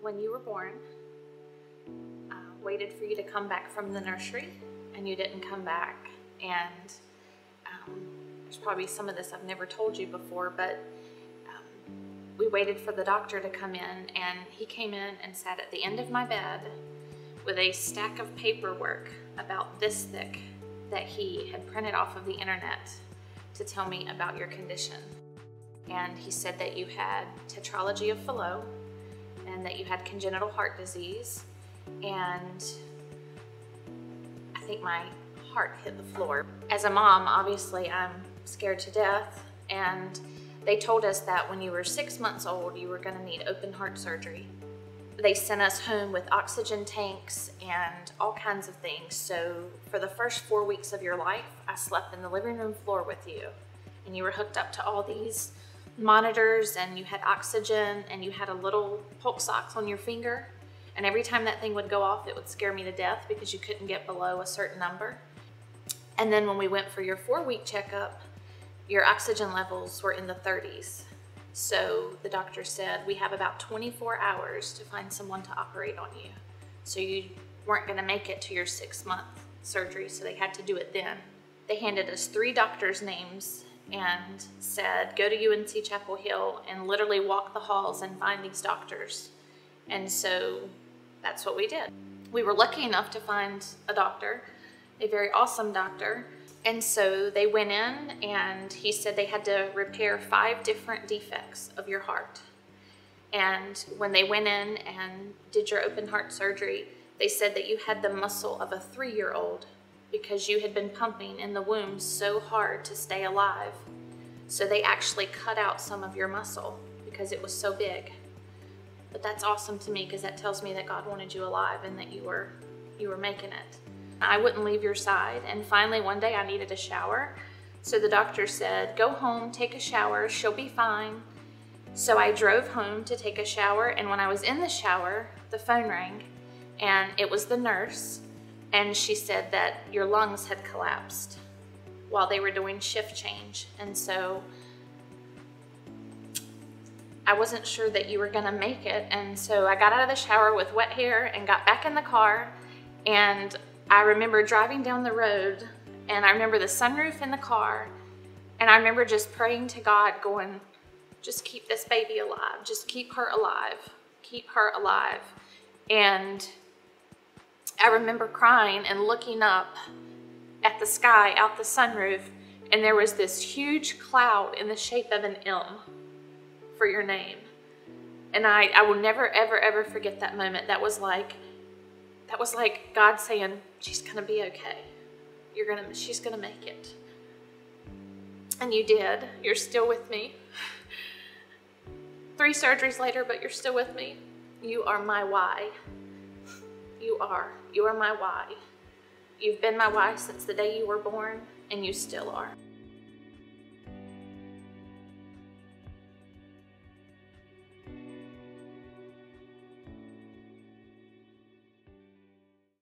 when you were born, waited for you to come back from the nursery, and you didn't come back. And there's probably some of this I've never told you before, but we waited for the doctor to come in, and he came in and sat at the end of my bed with a stack of paperwork about this thick that he had printed off of the internet to tell me about your condition. And he said that you had Tetralogy of Fallot and that you had congenital heart disease. And I think my heart hit the floor. As a mom, obviously I'm scared to death, and they told us that when you were 6 months old, you were gonna need open heart surgery. They sent us home with oxygen tanks and all kinds of things. So for the first 4 weeks of your life, I slept in the living room floor with you, and you were hooked up to all these monitors, and you had oxygen, and you had a little pulse ox on your finger. And every time that thing would go off, it would scare me to death because you couldn't get below a certain number. And then when we went for your 4-week checkup, your oxygen levels were in the 30s. So the doctor said, we have about 24 hours to find someone to operate on you. So you weren't gonna make it to your 6-month surgery, so they had to do it then. They handed us 3 doctors' names and said, go to UNC Chapel Hill and literally walk the halls and find these doctors. And so that's what we did. We were lucky enough to find a doctor, a very awesome doctor. And so they went in, and he said they had to repair 5 different defects of your heart. And when they went in and did your open heart surgery, they said that you had the muscle of a 3-year-old because you had been pumping in the womb so hard to stay alive. So they actually cut out some of your muscle because it was so big. But that's awesome to me because that tells me that God wanted you alive and that you were making it. I wouldn't leave your side, and finally one day I needed a shower. So the doctor said, go home, take a shower, she'll be fine. So I drove home to take a shower, and when I was in the shower, the phone rang, and it was the nurse, and she said that your lungs had collapsed while they were doing shift change. And so I wasn't sure that you were gonna make it, and so I got out of the shower with wet hair and got back in the car, and I remember driving down the road, and I remember the sunroof in the car, and I remember just praying to God going, just keep this baby alive, just keep her alive, keep her alive. And I remember crying and looking up at the sky out the sunroof, and there was this huge cloud in the shape of an M for your name. And I will never, ever, ever forget that moment. That was like God saying, she's gonna be okay. She's gonna make it. And you did. You're still with me. 3 surgeries later, but you're still with me. You are my why. You are my why. You've been my why since the day you were born, and you still are.